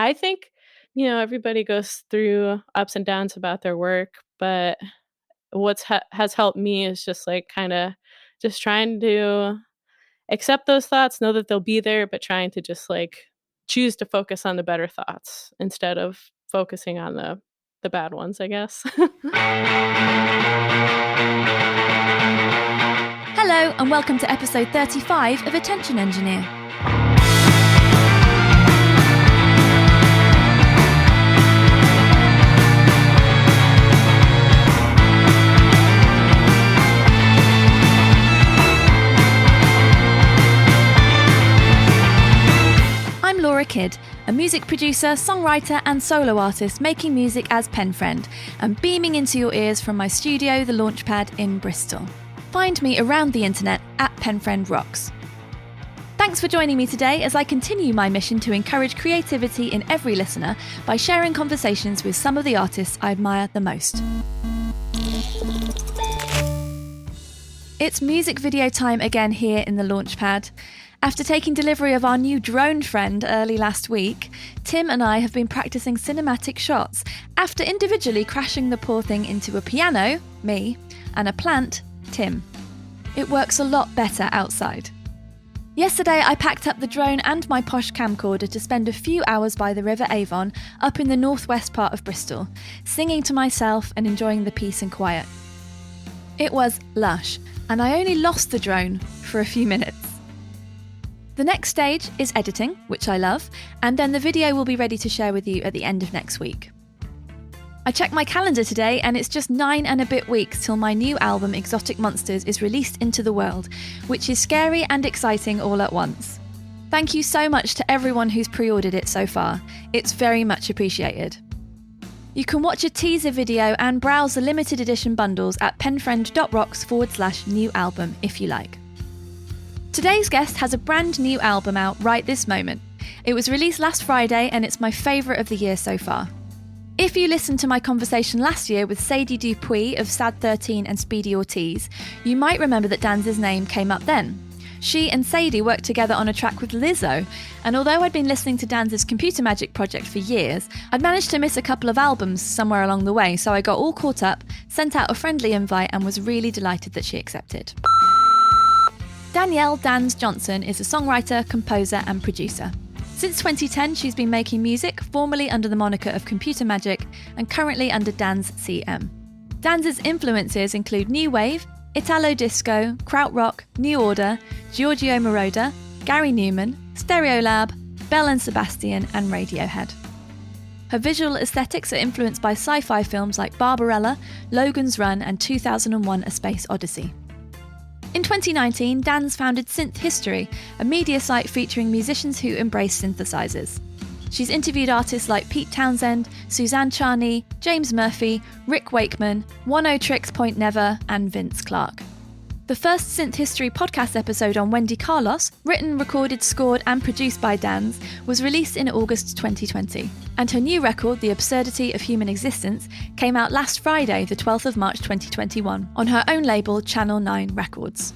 I think, everybody goes through ups and downs about their work, but what's has helped me is just like kind of just trying to accept those thoughts, know that they'll be there, but trying to just like choose to focus on the better thoughts instead of focusing on the bad ones, I guess. Hello, and welcome to episode 35 of Attention Engineer. I'm Laura Kidd, a music producer, songwriter and solo artist making music as Penfriend and beaming into your ears from my studio, The Launchpad in Bristol. Find me around the internet at Penfriend Rocks. Thanks for joining me today as I continue my mission to encourage creativity in every listener by sharing conversations with some of the artists I admire the most. It's music video time again here in the Launchpad. After taking delivery of our new drone friend early last week, Tim and I have been practicing cinematic shots after individually crashing the poor thing into a piano, me, and a plant, Tim. It works a lot better outside. Yesterday I packed up the drone and my posh camcorder to spend a few hours by the River Avon up in the northwest part of Bristol, singing to myself and enjoying the peace and quiet. It was lush, and I only lost the drone for a few minutes. The next stage is editing, which I love, and then the video will be ready to share with you at the end of next week. I checked my calendar today and it's just 9 and a bit weeks till my new album Exotic Monsters is released into the world, which is scary and exciting all at once. Thank you so much to everyone who's pre-ordered it so far. It's very much appreciated. You can watch a teaser video and browse the limited edition bundles at penfriend.rocks/new album if you like. Today's guest has a brand new album out right this moment. It was released last Friday and it's my favourite of the year so far. If you listened to my conversation last year with Sadie Dupuis of Sad 13 and Speedy Ortiz, you might remember that Danz's name came up then. She and Sadie worked together on a track with Lizzo, and although I'd been listening to Danz's Computer Magic project for years, I'd managed to miss a couple of albums somewhere along the way, so I got all caught up, sent out a friendly invite and was really delighted that she accepted. Danielle Danz Johnson is a songwriter, composer and producer. Since 2010, she's been making music, formerly under the moniker of Computer Magic and currently under Danz CM. Danz's influences include New Wave, Italo Disco, Krautrock, New Order, Giorgio Moroder, Gary Newman, Stereolab, Belle and Sebastian and Radiohead. Her visual aesthetics are influenced by sci-fi films like Barbarella, Logan's Run and 2001: A Space Odyssey. In 2019, Danz founded Synth History, a media site featuring musicians who embrace synthesizers. She's interviewed artists like Pete Townsend, Suzanne Charney, James Murphy, Rick Wakeman, One-O-Trix Point Never, and Vince Clarke. The first Synth History podcast episode on Wendy Carlos, written, recorded, scored and produced by Danz, was released in August 2020. And her new record, The Absurdity of Human Existence, came out last Friday, the 12th of March 2021, on her own label, Channel 9 Records.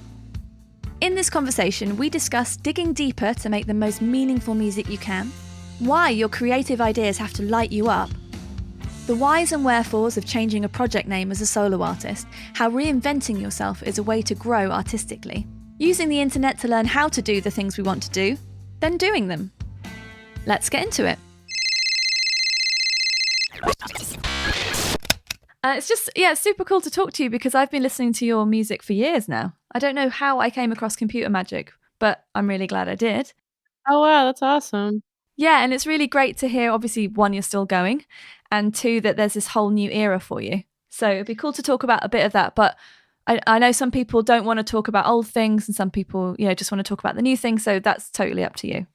In this conversation, we discuss digging deeper to make the most meaningful music you can, why your creative ideas have to light you up, the whys and wherefores of changing a project name as a solo artist, how reinventing yourself is a way to grow artistically, using the internet to learn how to do the things we want to do, then doing them. Let's get into it. It's super cool to talk to you because I've been listening to your music for years now. I don't know how I came across Computer Magic, but I'm really glad I did. Oh, wow, that's awesome. Yeah, and it's really great to hear, obviously, one, you're still going, and two, that there's this whole new era for you. So it'd be cool to talk about a bit of that, but I know some people don't want to talk about old things and some people, just want to talk about the new things, so that's totally up to you,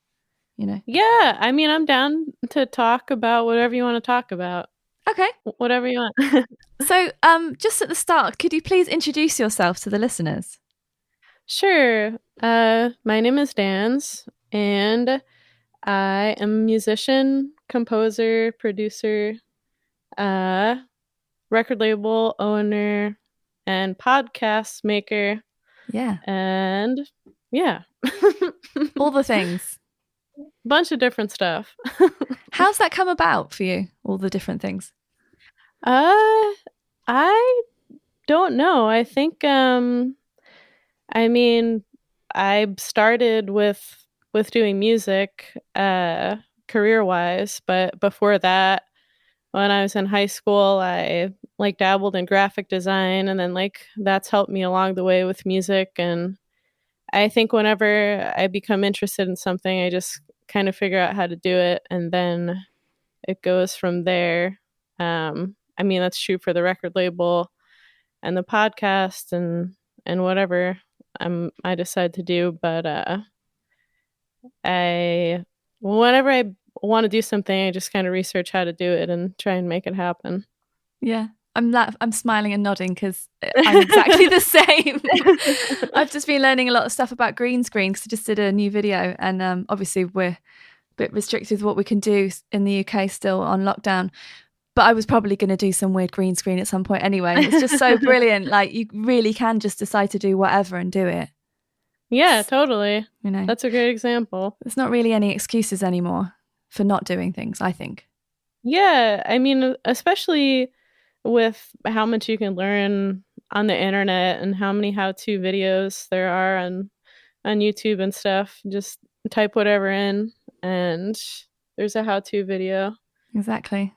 Yeah, I mean, I'm down to talk about whatever you want to talk about. Okay. Whatever you want. So, just at the start, could you please introduce yourself to the listeners? Sure. My name is Danz, and I am a musician, composer, producer, record label owner, and podcast maker. Yeah. And yeah. All the things. bunch of different stuff. How's that come about for you? All the different things. I don't know. I think I mean, I started with doing music career-wise, but before that, when I was in high school, I like dabbled in graphic design, and then like that's helped me along the way with music. And I think whenever I become interested in something, I just kind of figure out how to do it, and then it goes from there. I mean, that's true for the record label and the podcast and whatever I decide to do. But I whenever I want to do something, I just kind of research how to do it and try and make it happen. Yeah. I'm smiling and nodding because I'm exactly the same. I've just been learning a lot of stuff about green screen because I just did a new video, and obviously we're a bit restricted with what we can do in the UK still on lockdown. But I was probably going to do some weird green screen at some point anyway. It's just so brilliant. Like, you really can just decide to do whatever and do it. Yeah, totally. You know, that's a great example. There's not really any excuses anymore for not doing things, I think. Yeah, I mean, especially with how much you can learn on the internet and how many how-to videos there are on YouTube and stuff. Just type whatever in and there's a how-to video. Exactly.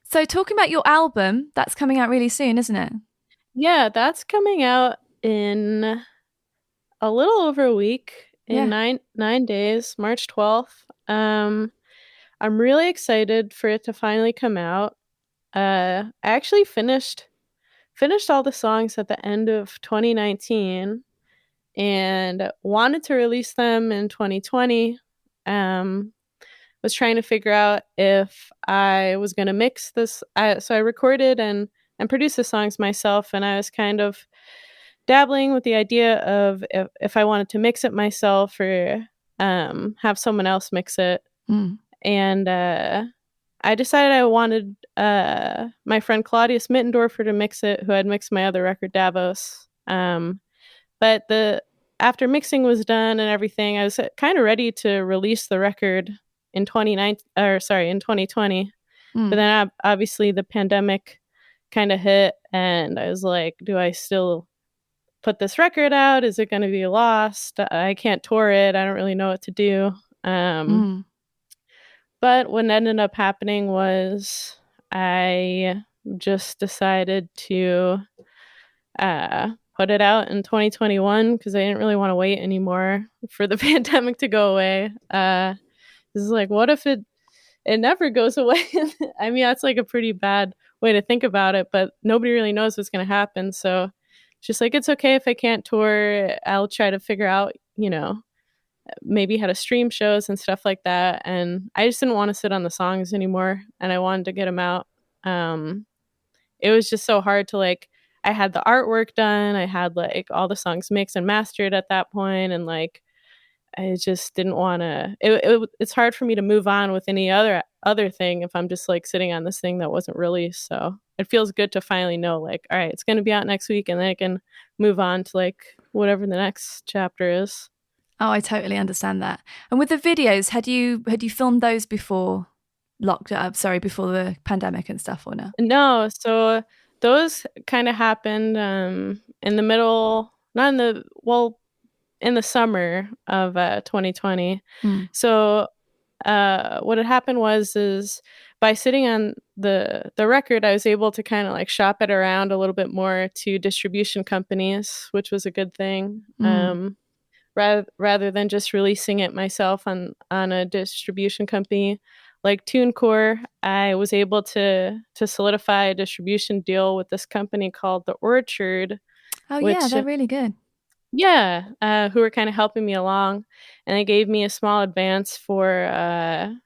So talking about your album, that's coming out really soon, isn't it? Yeah, that's coming out in a little over a week, in 9 days, March 12th. I'm really excited for it to finally come out. I actually finished all the songs at the end of 2019 and wanted to release them in 2020. Was trying to figure out if I was going to mix this. So I recorded and produced the songs myself, and I was kind of dabbling with the idea of if I wanted to mix it myself or have someone else mix it. And I decided I wanted my friend Claudius Mittendorfer to mix it, who had mixed my other record, Davos. But after mixing was done and everything, I was kind of ready to release the record in 2020. But then obviously the pandemic kind of hit, and I was like, do I still put this record out? Is it going to be lost? I can't tour it. I don't really know what to do. But what ended up happening was I just decided to put it out in 2021 because I didn't really want to wait anymore for the pandemic to go away. This is like, what if it never goes away? I mean, that's like a pretty bad way to think about it, but nobody really knows what's going to happen. So it's just like, it's okay if I can't tour. I'll try to figure out, maybe how to stream shows and stuff like that. And I just didn't want to sit on the songs anymore, and I wanted to get them out. It was just so hard to I had the artwork done. I had all the songs mixed and mastered at that point, and I just didn't want to. It's hard for me to move on with any other thing if I'm just sitting on this thing that wasn't released. So it feels good to finally know all right, it's going to be out next week, and then I can move on to whatever the next chapter is. Oh, I totally understand that. And with the videos, had you filmed those before before the pandemic and stuff, or no? No, so those kind of happened in the middle, not in the in the summer of 2020. So what had happened is by sitting on the record, I was able to kind of shop it around a little bit more to distribution companies, which was a good thing. Rather than just releasing it myself on a distribution company like TuneCore, I was able to solidify a distribution deal with this company called The Orchard. Oh, yeah, they're really good. Yeah, who were kind of helping me along, and they gave me a small advance for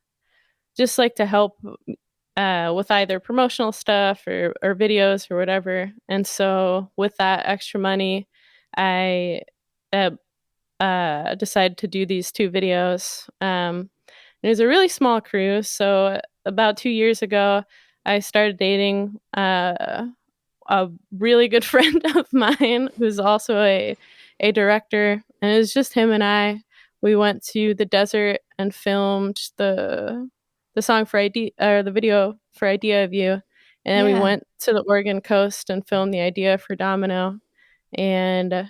just to help with either promotional stuff or videos or whatever. And so with that extra money, I decided to do these 2 videos. It was a really small crew. So about 2 years ago, I started dating a really good friend of mine who's also a director, and it was just him and I. We went to the desert and filmed the song for idea, or the video for Idea of You. And then we went to the Oregon coast and filmed the idea for Domino. And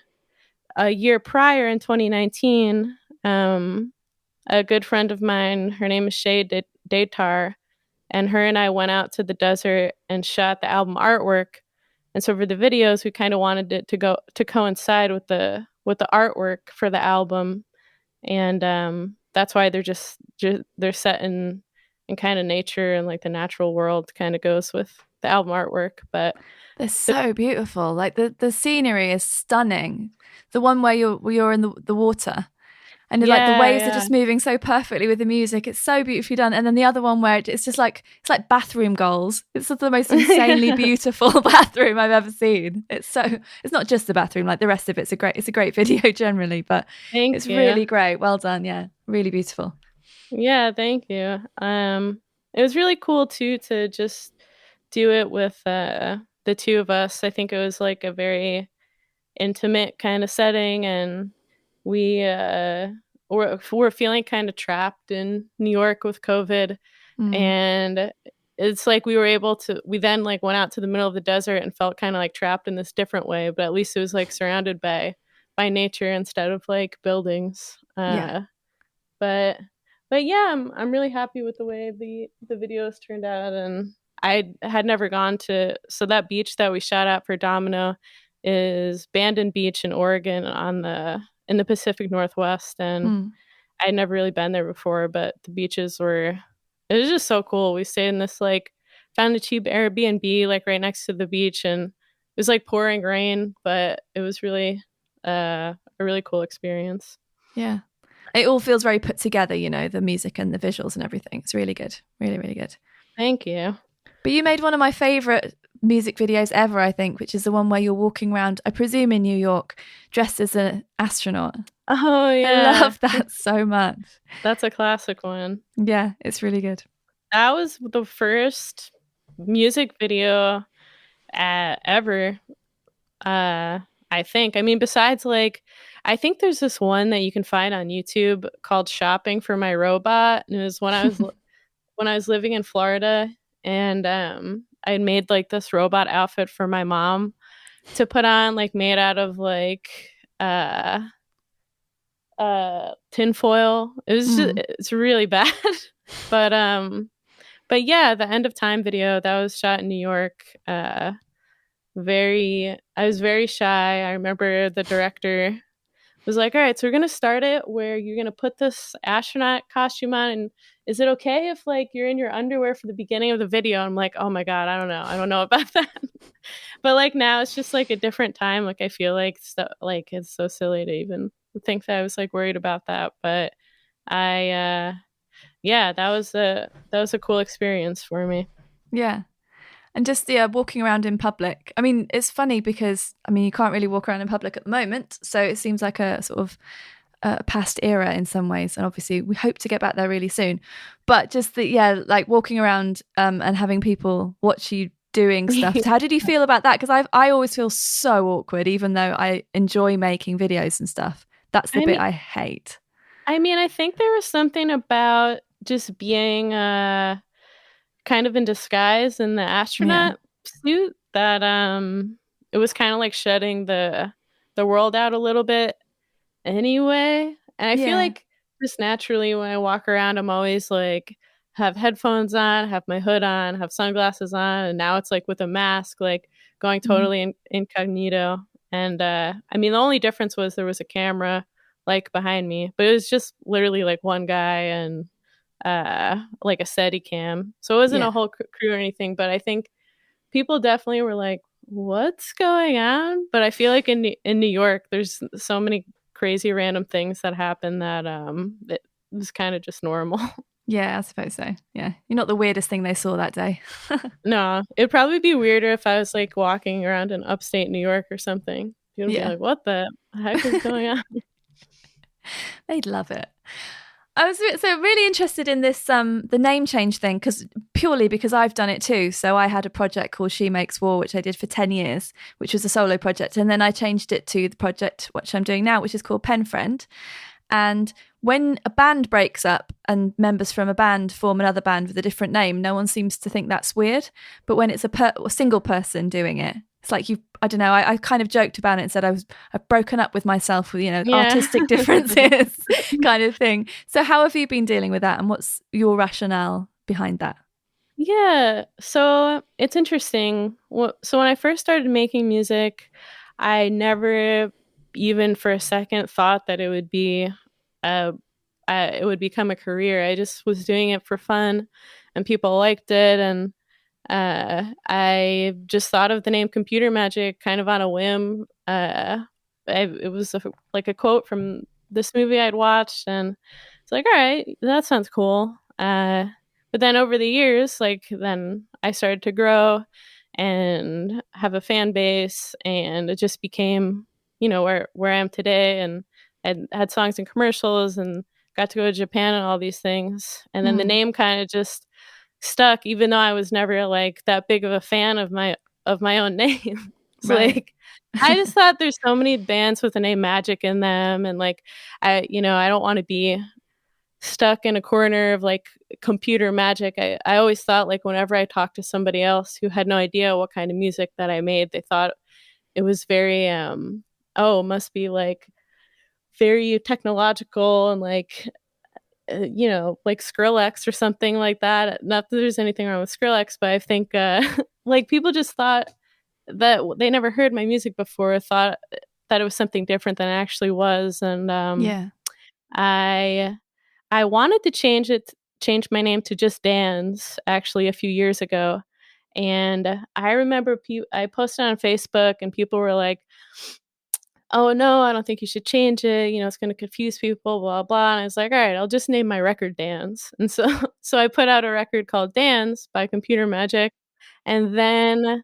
a year prior, in 2019, a good friend of mine, her name is Shay Datar, and her and I went out to the desert and shot the album artwork. And so for the videos, we kind of wanted it to coincide with the artwork for the album. And that's why they're set in kind of nature, and like the natural world kind of goes with the album artwork. But they're so beautiful. Like the scenery is stunning. The one where you're in the water, and like the waves are just moving so perfectly with the music. It's so beautifully done. And then the other one where it's just like, it's like bathroom goals. It's the most insanely beautiful bathroom I've ever seen. It's not just the bathroom, like the rest of it's a great video generally, but it's really great. Well done. Yeah. Really beautiful. Yeah. Thank you. It was really cool too, to just do it with, the two of us. I think it was like a very intimate kind of setting, and we're feeling kind of trapped in New York with COVID. And it's like we then like went out to the middle of the desert and felt kind of like trapped in this different way, but at least it was like surrounded by nature instead of like buildings. But yeah, I'm really happy with the way the videos turned out. And I had never gone to, so that beach that we shot at for Domino is Bandon Beach in Oregon in the Pacific Northwest. And I'd never really been there before, but the beaches it was just so cool. We stayed in this like, found a cheap Airbnb like right next to the beach, and it was like pouring rain, but it was really a really cool experience. Yeah. It all feels very put together, the music and the visuals and everything. It's really good. Really, really good. Thank you. But you made one of my favorite music videos ever, I think, which is the one where you're walking around, I presume in New York, dressed as an astronaut. Oh, yeah. I love that so much. That's a classic one. Yeah, it's really good. That was the first music video ever, I think. I mean, besides like, I think there's this one that you can find on YouTube called Shopping for My Robot. And it was when I was living in Florida, and I made like this robot outfit for my mom to put on, like made out of like tinfoil. It was it's really bad. But yeah, the End of Time video that was shot in New York. I was very shy. I remember the director was like, all right, so we're going to start it where you're going to put this astronaut costume on, and is it okay if like you're in your underwear for the beginning of the video? I'm like, oh my God, I don't know about that. But like now it's just like a different time. Like I feel like it's so silly to even think that I was like worried about that. But that was a cool experience for me. Yeah. And just walking around in public. I mean, it's funny because, you can't really walk around in public at the moment. So it seems like a sort of past era in some ways. And obviously we hope to get back there really soon. But just like walking around and having people watch you doing stuff. So how did you feel about that? Because I always feel so awkward, even though I enjoy making videos and stuff. That's the bit I hate. I mean, I think there was something about just being kind of in disguise in the astronaut suit that it was kind of like shutting the world out a little bit anyway. And I feel like just naturally when I walk around, I'm always like have headphones on, have my hood on, have sunglasses on, and now it's like with a mask, like going totally incognito. And I mean, the only difference was there was a camera like behind me, but it was just literally like one guy and like a steady cam, so it wasn't a whole crew or anything. But I think people definitely were like, what's going on? But I feel like in New York there's so many crazy random things that happen that it was kind of just normal. Yeah, I suppose so. Yeah, you're not the weirdest thing they saw that day. No, it'd probably be weirder if I was like walking around in upstate New York or something. You'd be like, what the heck is going on? They'd love it. I was so really interested in this the name change thing, purely because I've done it too. So I had a project called She Makes War, which I did for 10 years, which was a solo project. And then I changed it to the project which I'm doing now, which is called Penfriend. And when a band breaks up and members from a band form another band with a different name, no one seems to think that's weird. But when it's a single person doing it, it's like I don't know, I kind of joked about it and said I've broken up with myself with, Yeah. artistic differences kind of thing. So how have you been dealing with that, and what's your rationale behind that? Yeah, so it's interesting. So when I first started making music, I never even for a second thought that it would be uh it would become a career. I just was doing it for fun and people liked it, and I just thought of the name Computer Magic kind of on a whim. It was like a quote from this movie I'd watched, and it's like, all right, that sounds cool. But then over the years, like then I started to grow and have a fan base, and it just became, where I am today, and I had songs in commercials and got to go to Japan and all these things. And then the Mm, name kind of just stuck, even though I was never like that big of a fan of my own name. It's right. like I just thought there's so many bands with the name Magic in them, and like I don't want to be stuck in a corner of like computer magic. I always thought like whenever I talked to somebody else who had no idea what kind of music that I made, they thought it was very oh, it must be like very technological and like like Skrillex or something like that. Not that there's anything wrong with Skrillex, but I think like people just thought that they never heard my music before, thought that it was something different than it actually was. And Yeah. I I wanted to change my name to just Danz actually a few years ago. And I remember I posted on Facebook and people were like, "Oh no, I don't think you should change it. It's going to confuse people, blah blah." And I was like, "All right, I'll just name my record Danz." And so so I put out a record called Danz by Computer Magic. And then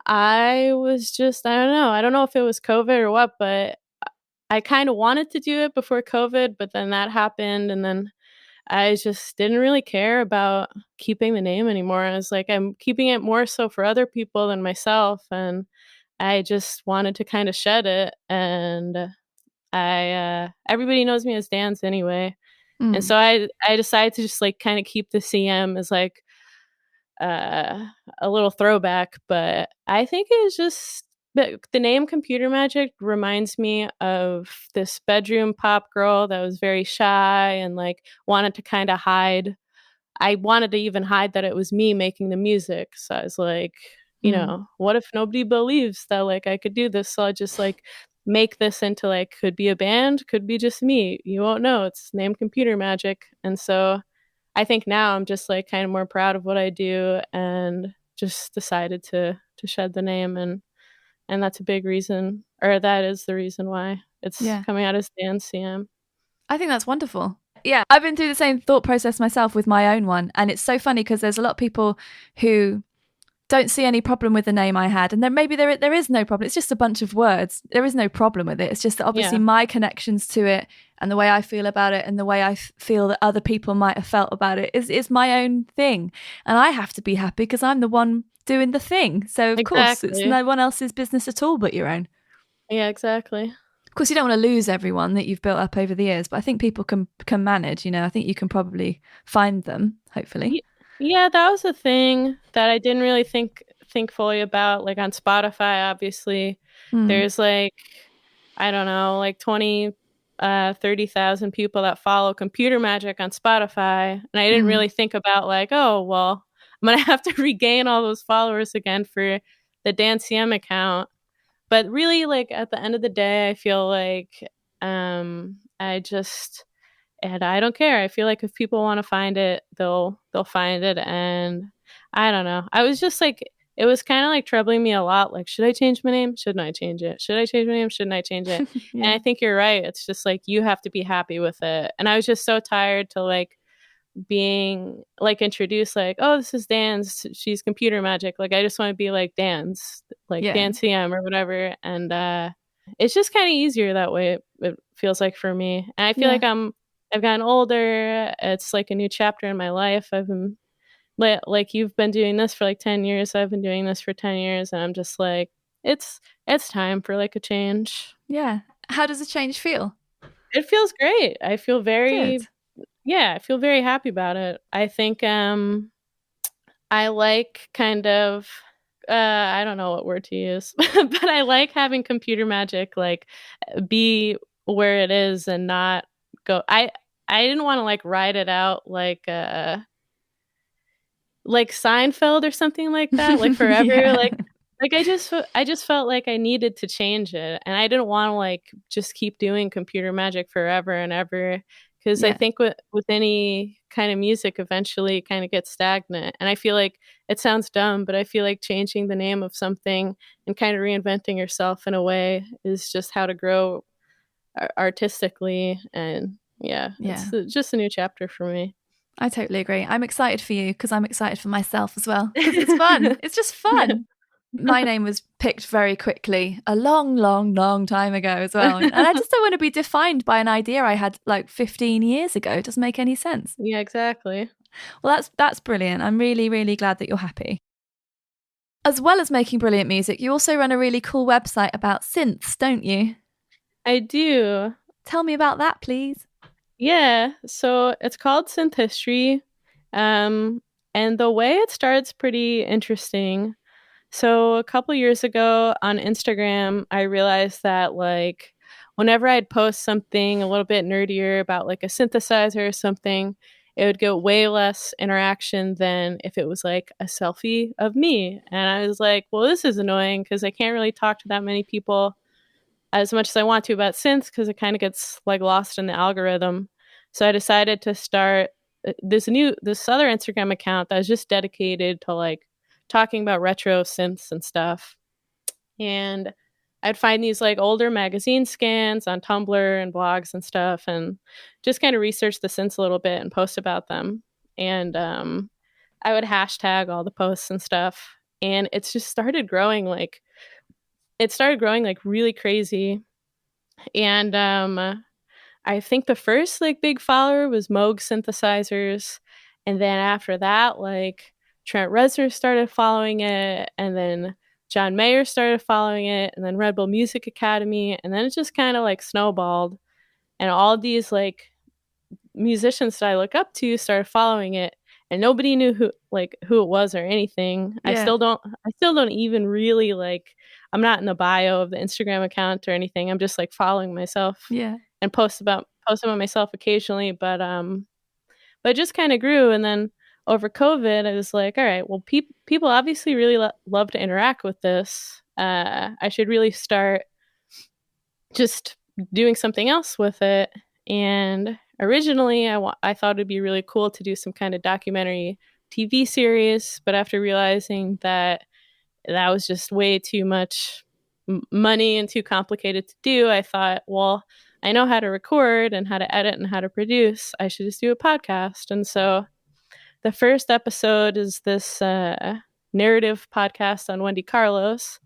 I don't know. I don't know if it was COVID or what, but I kind of wanted to do it before COVID, but then that happened, and then I just didn't really care about keeping the name anymore. I was like, I'm keeping it more so for other people than myself, and I just wanted to kind of shed it. And I everybody knows me as Dan's anyway, and Mm, so I decided to just like kind of keep the CM as like uh, a little throwback. But I think it's just the name Computer Magic reminds me of this bedroom pop girl that was very shy and like wanted to kind of hide. I wanted to even hide that it was me making the music. So I was like, mm. what if nobody believes that like I could do this? So I'll just like make this into like could be a band, could be just me. You won't know. It's named Computer Magic. And so I think now I'm just like kind of more proud of what I do and just decided to shed the name, and that's a big reason, or that is the reason why it's Yeah. coming out as Danz CM. I think that's wonderful. Yeah, I've been through the same thought process myself with my own one. And it's so funny because there's a lot of people who don't see any problem with the name I had. And then maybe there is no problem. It's just a bunch of words. There is no problem with it. It's just that obviously Yeah, my connections to it and the way I feel about it and the way I feel that other people might have felt about it is my own thing. And I have to be happy because I'm the one doing the thing. So, of course, it's exactly. no one else's business at all but your own. Yeah, exactly. Of course, you don't want to lose everyone that you've built up over the years, but I think people can manage. I think you can probably find them. Hopefully. Y- yeah, that was a thing that I didn't really think fully about. Like on Spotify, obviously, Mm, there's like I don't know, like 20 30,000 people that follow Computer Magic on Spotify, and I didn't mm, really think about like, oh, well, I'm going to have to regain all those followers again for the Danz CM account. But really, like at the end of the day, I feel like I just and I don't care. I feel like if people want to find it, they'll find it. And I don't know. I was just like it was kind of like troubling me a lot. Like, should I change my name? Shouldn't I change it? Should I change my name? Shouldn't I change it? And yeah. I think you're right. It's just like you have to be happy with it. And I was just so tired to like being like introduced like, oh, this is Dan's, she's Computer Magic. Like I just want to be like Dan's, like Yeah. Dan CM or whatever. And it's just kind of easier that way, it feels like for me. And I feel Yeah. like I've gotten older. It's like a new chapter in my life. I've been like you've been doing this for like 10 years. I've been doing this for 10 years, and I'm just like it's time for like a change. Yeah. How does a change feel? It feels great. I feel Good. I feel very happy about it. I think I like kind of I don't know what word to use, but I like having computer magic like be where it is and not go. I didn't want to like ride it out like Seinfeld or something like that, like forever. Yeah. Like I just felt like I needed to change it, and I didn't want to like just keep doing computer magic forever and ever. Because I Yeah. think with any kind of music, eventually it kind of gets stagnant. And I feel like it sounds dumb, but I feel like changing the name of something and kind of reinventing yourself in a way is just how to grow artistically. And yeah, Yeah. it's just a new chapter for me. I totally agree. I'm excited for you because I'm excited for myself as well because it's fun. It's just Yeah. fun. My name was picked very quickly a long, long, long time ago as well. And I just don't want to be defined by an idea I had like 15 years ago. It doesn't make any sense. Yeah, exactly. Well, that's brilliant. I'm really, really glad that you're happy. As well as making brilliant music, you also run a really cool website about synths, don't you? I do. Tell me about that, please. Yeah. So it's called Synth History. Um, and the way it starts pretty interesting. So a couple years ago on Instagram, I realized that like whenever I'd post something a little bit nerdier about like a synthesizer or something, it would get way less interaction than if it was like a selfie of me. And I was like, well, this is annoying because I can't really talk to that many people as much as I want to about synths because it kind of gets like lost in the algorithm. So I decided to start this other Instagram account that was just dedicated to like talking about retro synths and stuff. And I'd find these like older magazine scans on Tumblr and blogs and stuff and just kind of research the synths a little bit and post about them. And I would hashtag all the posts and stuff. And it's just started growing like really crazy. And I think the first like big follower was Moog synthesizers, and then after that, like Trent Reznor started following it, and then John Mayer started following it, and then Red Bull Music Academy, and then it just kind of like snowballed, and all these like musicians that I look up to started following it, and nobody knew who it was or anything. Yeah. I still don't even really like I'm not in the bio of the Instagram account or anything. I'm just like following myself Yeah. and post about myself occasionally, but it just kind of grew. And then over COVID, I was like, all right, well people obviously really love to interact with this. I should really start just doing something else with it. And originally, I thought it'd be really cool to do some kind of documentary TV series, but after realizing that that was just way too much money and too complicated to do, I thought, well, I know how to record and how to edit and how to produce. I should just do a podcast. And so the first episode is this narrative podcast on Wendy Carlos.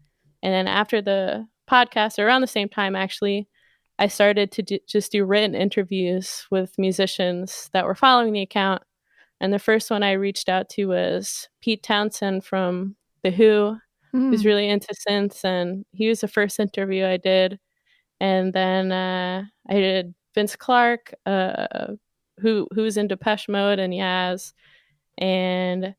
And then after the podcast, around the same time, actually, I started to just do written interviews with musicians that were following the account. And the first one I reached out to was Pete Townsend from The Who, who's Mm. really into synths. And he was the first interview I did. And then I did Vince Clarke, who's in Depeche Mode and Yaz, and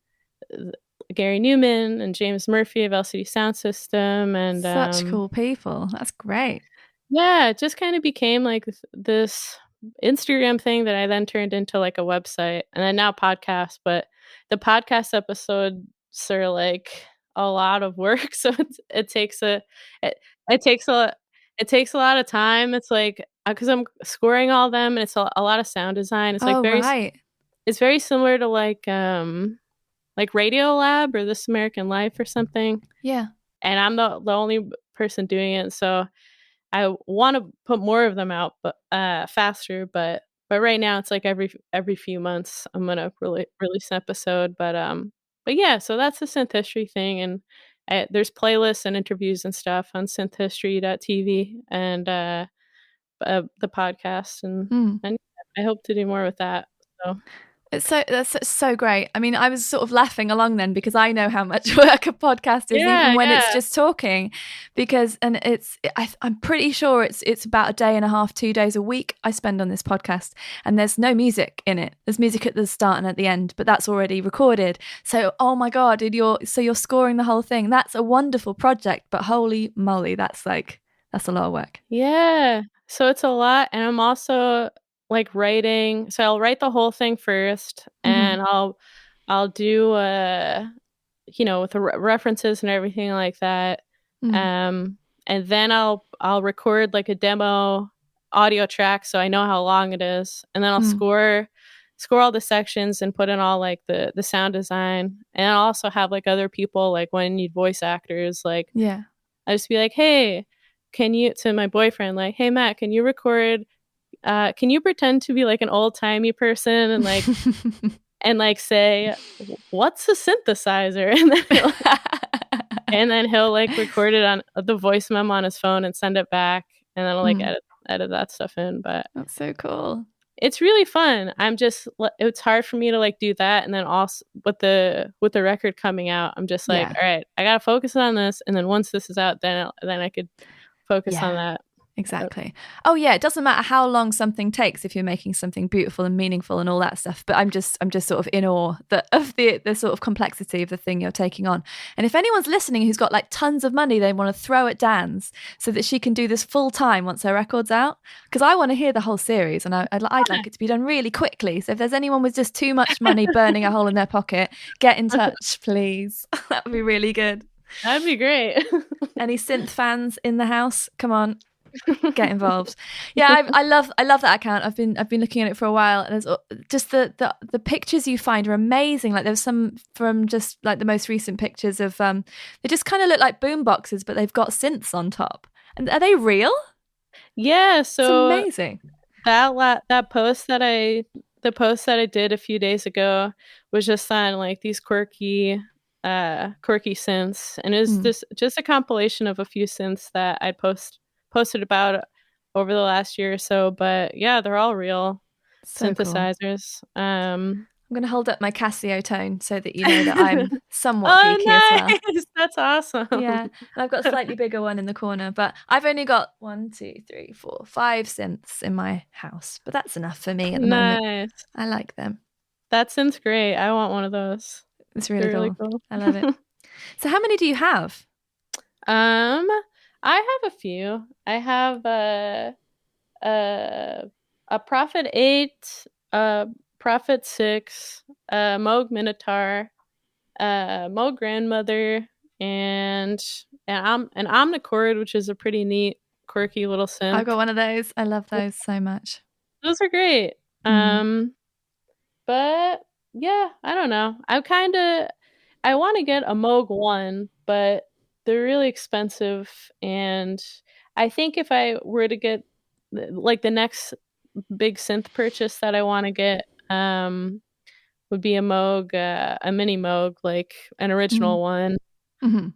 Gary Newman and James Murphy of LCD Sound System, and Such cool people. That's great. yeah, it just kind of became like this Instagram thing that I then turned into like a website, and then now podcast. But the podcast episodes are like a lot of work, so it takes it, it takes a it takes a lot of time. It's like because I'm scoring all of them, and it's a lot of sound design. It's like Oh, right. it's very similar to like Radio Lab or This American Life or something. Yeah. And I'm the only person doing it, so I want to put more of them out, but faster. But right now it's like every few months I'm gonna release an episode. But yeah, so that's the synth history thing, and there's playlists and interviews and stuff on synthhistory.tv and the podcast, Mm. and I hope to do more with that. So That's so great. I mean, I was sort of laughing along then because I know how much work a podcast is, even Yeah, when it's yeah. just talking. I'm pretty sure it's about a day and a half, 2 days a week I spend on this podcast, and there's no music in it. There's music at the start and at the end, but that's already recorded. So, oh my god, you're scoring the whole thing. That's a wonderful project, but holy moly, that's a lot of work. Yeah. So it's a lot, and I'm also, like, writing, so I'll write the whole thing first, Mm-hmm. and I'll do, with the references and everything like that, Mm. and then I'll record, like, a demo audio track so I know how long it is, and then I'll Mm. score all the sections and put in all, like, the sound design, and I'll also have, like, other people, like, when I need voice actors, like, Yeah. I just be like, "Hey, can you," to my boyfriend, like, "Hey, Matt, can you pretend to be, like, an old-timey person and, like, say, 'What's a synthesizer?'" And then he'll, like, record it on the voice memo on his phone and send it back, and then I'll, like, Mm. edit that stuff in, but That's so cool. it's really fun. It's hard for me to, like, do that, and then also with the record coming out, I'm just like, Yeah. "Alright, I gotta focus on this, and then once this is out, then I could focus on Yeah. that." But Exactly. Oh yeah, it doesn't matter how long something takes if you're making something beautiful and meaningful and all that stuff. But I'm just sort of in awe of the sort of complexity of the thing you're taking on. And if anyone's listening who's got like tons of money they want to throw at Danz so that she can do this full time once her record's out, because I want to hear the whole series and I'd like it to be done really quickly. So if there's anyone with just too much money burning a hole in their pocket, get in touch, please. That would be really good. that'd be great. Any synth fans in the house? Come on, get involved. Yeah, I love that account. I've been looking at it for a while, and there's just the pictures you find are amazing. Like there's some from just like the most recent pictures of they just kind of look like boom boxes, but they've got synths on top. And are they real? Yeah, It's so amazing. that the post that I did a few days ago was just on, like, these quirky synths, and it was Mm, just a compilation of a few synths that I'd posted about over the last year or so, but yeah, they're all real so cool. synthesizers. I'm going to hold up my Casio tone so that you know that I'm somewhat Oh, geeky as well. nice! That's Yeah, awesome. and I've got a slightly bigger one in the corner, but I've only got 1, 2, 3, 4, 5 synths in my house, but that's enough for me at the moment. Nice. I like them. That sounds great. I want one of those. It's really They're really cool. cool. I love it. So how many do you have? Um, I have a few. I have a a Prophet 8, a Prophet 6, a Moog Minotaur, a Moog Grandmother, and an Omnichord, which is a pretty neat, quirky little I've synth. got one of those. I love those so much. Those are great. Mm. But yeah, I don't know. I want to get a Moog 1, but they're really expensive, and I think if I were to get, like, the next big synth purchase that I want to get, would be a Moog, a mini Moog, like an Mm. original one. Mm-hmm.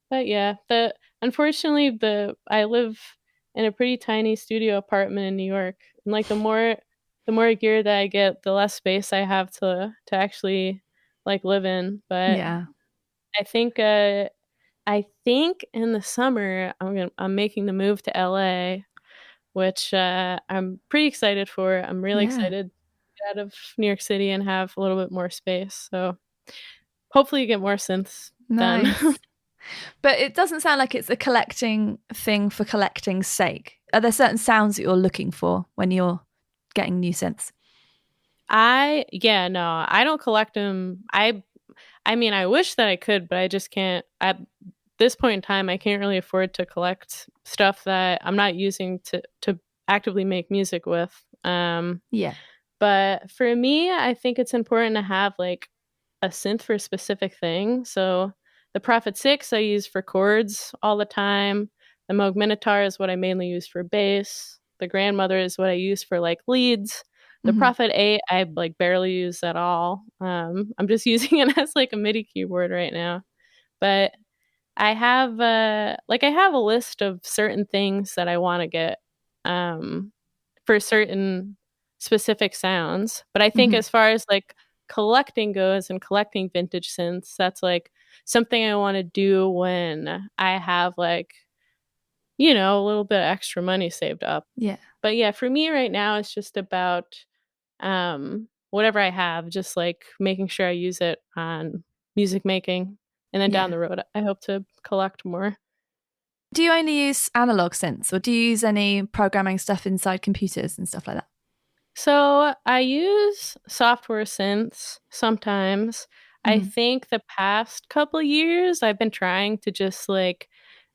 But yeah, the unfortunately I live in a pretty tiny studio apartment in New York, and, like, the more gear that I get, the less space I have to actually, like, live in. But Yeah. I think in the summer I'm making the move to LA, which I'm pretty excited for. I'm really Yeah. excited to get out of New York City and have a little bit more space. So hopefully you get more synths then. Nice. But it doesn't sound like it's a collecting thing for collecting's sake. Are there certain sounds that you're looking for when you're getting new synths? Yeah, no, I don't collect them. I mean, I wish that I could, but I just can't. At this point in time, I can't really afford to collect stuff that I'm not using to actively make music with. Yeah. But for me, I think it's important to have, like, a synth for a specific thing. So the Prophet 6 I use for chords all the time. The Moog Minotaur is what I mainly use for bass. The Grandmother is what I use for, like, leads. The Mm-hmm. Prophet 8 I, like, barely use at all. I'm just using it as, like, a MIDI keyboard right now. But I have a list of certain things that I want to get, for certain specific sounds. But I think Mm-hmm. as far as like collecting goes and collecting vintage synths, that's like something I want to do when I have like, a little bit extra money saved up. Yeah. But yeah, for me right now, it's just about whatever I have, just like making sure I use it on music making. And then down Yeah. the road, I hope to collect more. Do you only use analog synths, or do you use any programming stuff inside computers and stuff like that? So I use software synths sometimes. I Mm-hmm. think the past couple years I've been trying to just like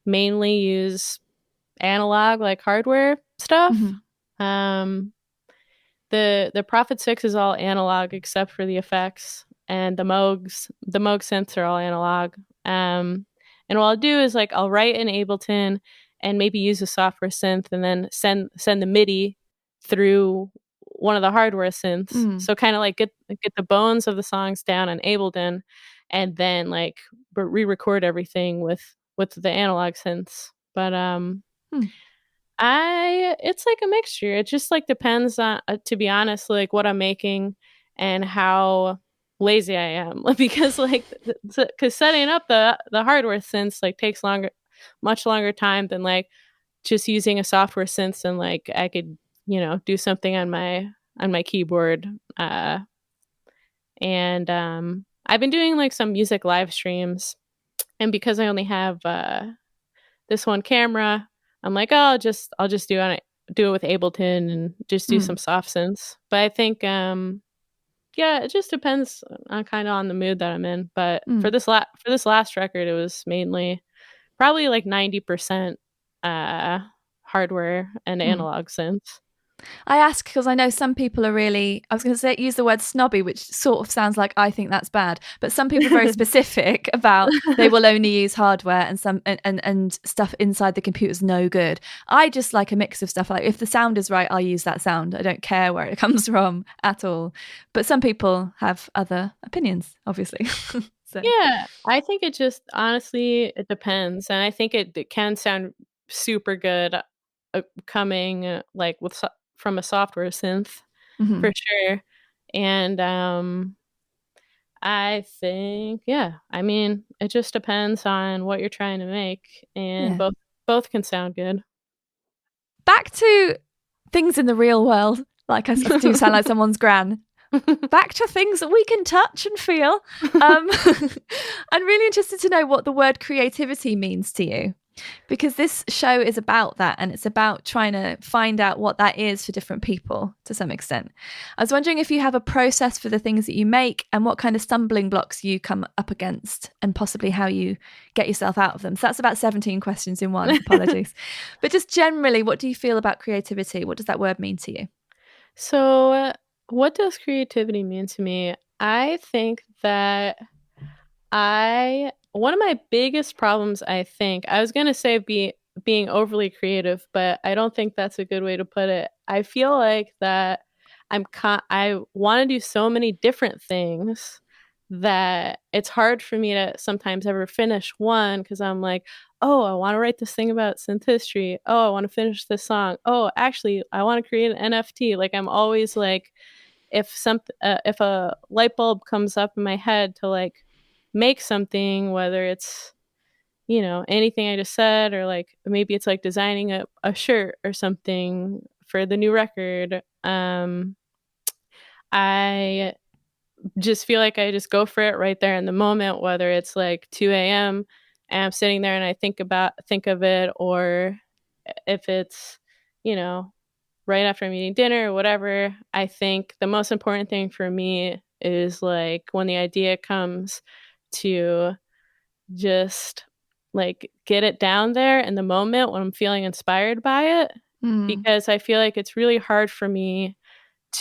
mainly use analog like hardware stuff. Mm-hmm. Um the Prophet 6 is all analog except for the effects, and the Moog synths are all analog. And what I'll do is like I'll write in Ableton and maybe use a software synth and then send the MIDI through one of the hardware synths. Mm. So kind of like get the bones of the songs down on Ableton, and then like re-record everything with the analog synths. But Mm. it's like a mixture. It just like depends on, to be honest, like what I'm making and how lazy I am. Because like, because setting up the hardware synths like takes much longer time than like just using a software synth, and like I could do something on my keyboard. And I've been doing like some music live streams, and because I only have this one camera, I'm like, oh, I'll just do it with Ableton and just do some Mm. soft synths. But I think yeah, it just depends on kind of on the mood that I'm in. But Mm. for this last record, it was mainly probably like 90% uh hardware and Mm. analog synths. I ask because I know some people are really, I was going to say, use the word snobby, which sort of sounds like I think that's bad. But some people are very specific about they will only use hardware and and stuff inside the computer is no good. I just like a mix of stuff. Like if the sound is right, I'll use that sound. I don't care where it comes from at all. But some people have other opinions, obviously. So Yeah, I think it just honestly it depends, and I think it can sound super good coming like from a software synth mhm. for sure. And I think yeah, I mean it just depends on what you're trying to make, and Yeah. both can sound good. Back to things in the real world. Like I do sound like someone's gran. Back to things that we can touch and feel. I'm really interested to know what the word creativity means to you, because this show is about that, and it's about trying to find out what that is for different people to some extent. I was wondering if you have a process for the things that you make and what kind of stumbling blocks you come up against and possibly how you get yourself out of them. So that's about 17 questions in one. Apologies. But just generally, what do you feel about creativity? What does that word mean to you? So, what does creativity mean to me? I think that one of my biggest problems, I think, I was going to say being overly creative, but I don't think that's a good way to put it. I feel like that I want to do so many different things that it's hard for me to sometimes ever finish one, because I'm like, oh, I want to write this thing about synth history. Oh, I want to finish this song. Oh, actually, I want to create an NFT. Like I'm always like, if a light bulb comes up in my head to like make something, whether it's anything I just said, or like maybe it's like designing a shirt or something for the new record, I just feel like I just go for it right there in the moment, whether it's like 2 a.m. and I'm sitting there and I think of it, or if it's you know right after I'm eating dinner or whatever. I think the most important thing for me is like when the idea comes, to just like get it down there in the moment when I'm feeling inspired by it, Mm. because I feel like it's really hard for me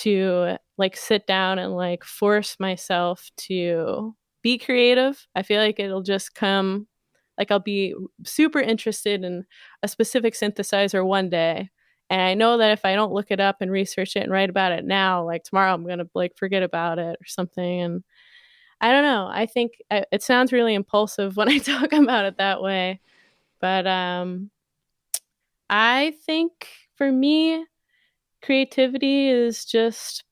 to like sit down and like force myself to be creative. I feel like it'll just come, like I'll be super interested in a specific synthesizer one day, and I know that if I don't look it up and research it and write about it now, like tomorrow I'm going to like forget about it or something. And I don't know. I think it sounds really impulsive when I talk about it that way, but I think for me, creativity is just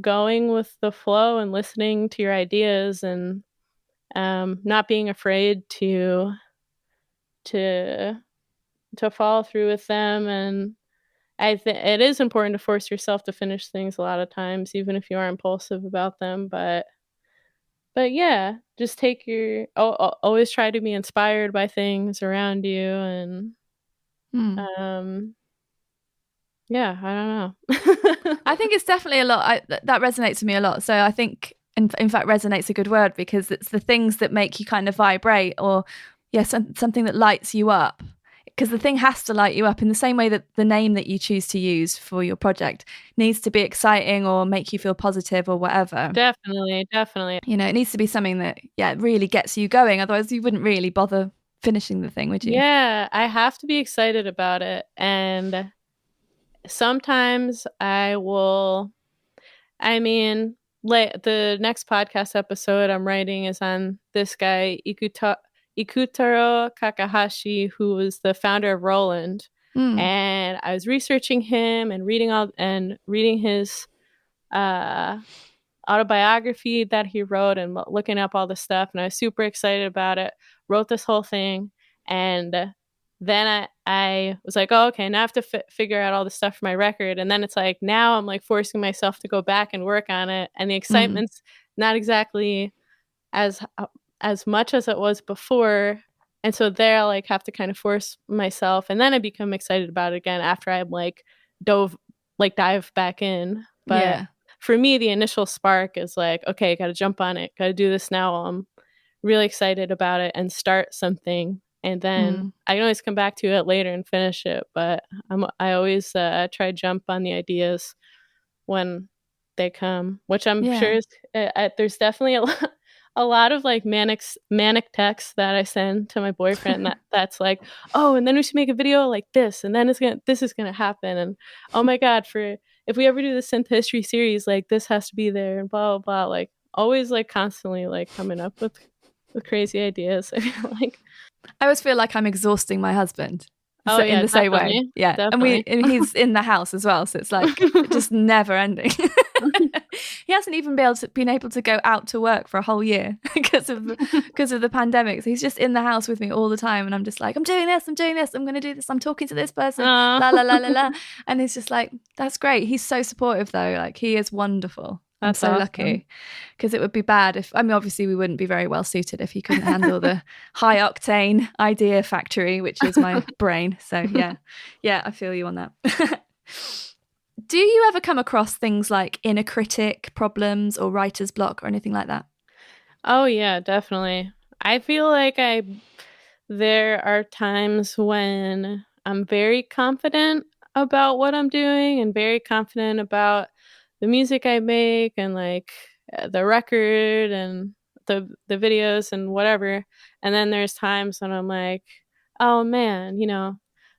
going with the flow and listening to your ideas, and not being afraid to follow through with them. And I think it is important to force yourself to finish things a lot of times, even if you are impulsive about them. But yeah, just take your always try to be inspired by things around you, and um yeah, I don't know. I think it's definitely a lot. That resonates with me a lot. So I think, in fact, resonate's a good word, because it's the things that make you kind of vibrate, or something that lights you up. Because the thing has to light you up in the same way that the name that you choose to use for your project needs to be exciting or make you feel positive or whatever. Definitely. You know, it needs to be something that, really gets you going. Otherwise, you wouldn't really bother finishing the thing, would you? Yeah, I have to be excited about it. And sometimes the next podcast episode I'm writing is on this guy, Ikutaro Kakahashi, who was the founder of Roland. And I was researching him and reading his autobiography that he wrote, and looking up all the stuff. And I was super excited about it. Wrote this whole thing. And then I was like, oh, okay, now I have to figure out all the stuff for my record. And then it's like, now I'm like forcing myself to go back and work on it. And the excitement's not exactly as much as it was before. And so there I like have to kind of force myself. And then I become excited about it again after I'm like dive back in. But for me, the initial spark is like, okay, got to jump on it. Got to do this now. I'm really excited about it and start something. And then I can always come back to it later and finish it. But I always try to jump on the ideas when they come, which I'm sure is, there's definitely a lot of like manic texts that I send to my boyfriend that's like, oh, and then we should make a video like this, and then this is gonna happen, and oh my god, if we ever do the synth history series, like this has to be there, and blah blah blah. Like always like constantly like coming up with crazy ideas. I feel like I always feel like I'm exhausting my husband. Oh, in the same way. Yeah. Definitely. And he's in the house as well. So it's like just never ending. He hasn't even been able to go out to work for a whole year because of the pandemic. So he's just in the house with me all the time. And I'm just like, I'm doing this. I'm going to do this. I'm talking to this person. La, la, la, la, la. And he's just like, that's great. He's so supportive though. Like he is wonderful. That's I'm so awesome. Lucky, because it would be bad if, obviously we wouldn't be very well suited if he couldn't handle the high octane idea factory, which is my brain. So yeah, I feel you on that. Do you ever come across things like inner critic problems or writer's block or anything like that? Oh yeah, definitely. I feel like there are times when I'm very confident about what I'm doing and very confident about the music I make and like the record and the videos and whatever. And then there's times when I'm like, oh man,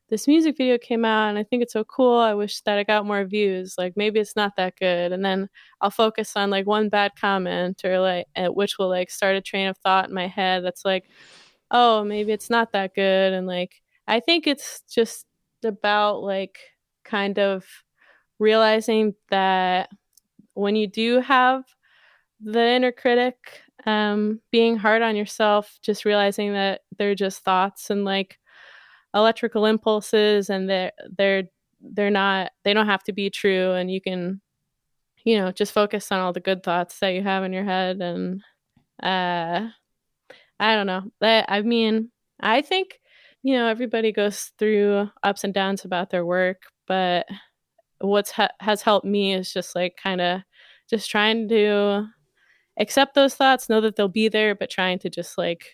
this music video came out and I think it's so cool. I wish that I got more views. Like maybe it's not that good. And then I'll focus on like one bad comment or like which will like start a train of thought in my head that's like, oh, maybe it's not that good. And like I think it's just about like kind of realizing that when you do have the inner critic, being hard on yourself, just realizing that they're just thoughts and like electrical impulses, and they don't have to be true, and you can just focus on all the good thoughts that you have in your head. And I don't know, I think everybody goes through ups and downs about their work, but what has helped me is just like kind of just trying to accept those thoughts, know that they'll be there, but trying to just like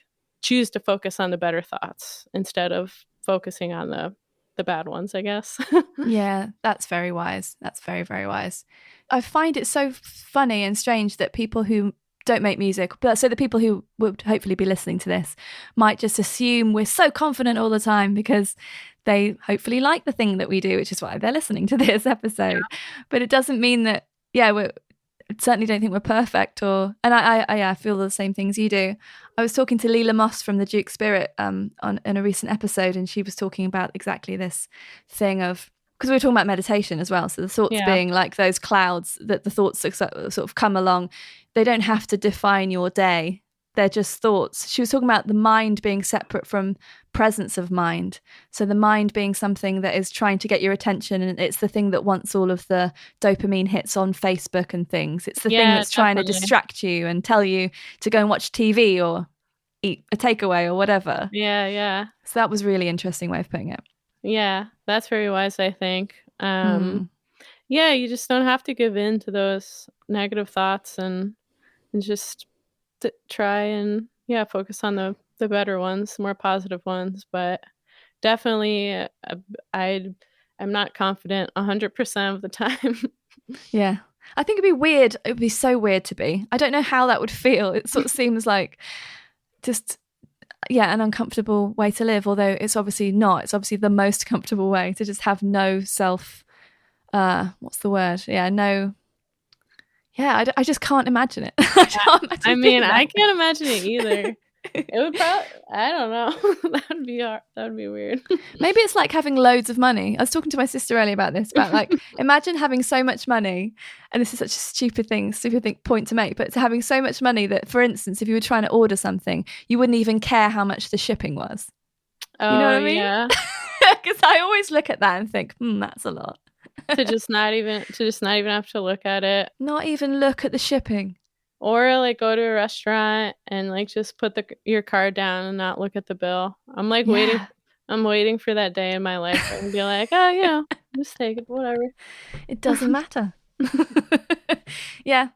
choose to focus on the better thoughts instead of focusing on the bad ones, I guess. Yeah, that's very wise. That's very, very wise. I find it so funny and strange that people who don't make music, but so the people who would hopefully be listening to this might just assume we're so confident all the time because they hopefully like the thing that we do, which is why they're listening to this episode. Yeah. But it doesn't mean that, I certainly don't think we're perfect, and I feel the same things you do. I was talking to Leela Moss from the Duke Spirit in a recent episode, and she was talking about exactly this thing of because we were talking about meditation as well. So the thoughts being like those clouds that the thoughts sort of come along. They don't have to define your day. They're just thoughts. She was talking about the mind being separate from presence of mind. So the mind being something that is trying to get your attention, and it's the thing that wants all of the dopamine hits on Facebook and things. It's the thing that's trying to distract you and tell you to go and watch TV or eat a takeaway or whatever. Yeah. So that was a really interesting way of putting it. Yeah, that's very wise, I think. Yeah, you just don't have to give in to those negative thoughts and just try and focus on the better ones, more positive ones. But definitely I'm not confident 100% of the time. Yeah, I think it'd be weird. It would be so weird to be. I don't know how that would feel. It sort of seems like just an uncomfortable way to live, although it's obviously not. It's obviously the most comfortable way to just have no self what's the word? I just can't imagine it. I can't imagine it either. It would probably, I don't know. That would be hard. That would be weird. Maybe it's like having loads of money. I was talking to my sister earlier about this, about like, imagine having so much money, and this is such a stupid point to make, but having so much money that, for instance, if you were trying to order something, you wouldn't even care how much the shipping was. You know what I mean? Yeah. Because I always look at that and think, that's a lot. to just not even have to look at it. Not even look at the shipping. Or like go to a restaurant and like just put your card down and not look at the bill. I'm like waiting for that day in my life and be like, oh yeah, just take it, whatever. It doesn't matter. Yeah,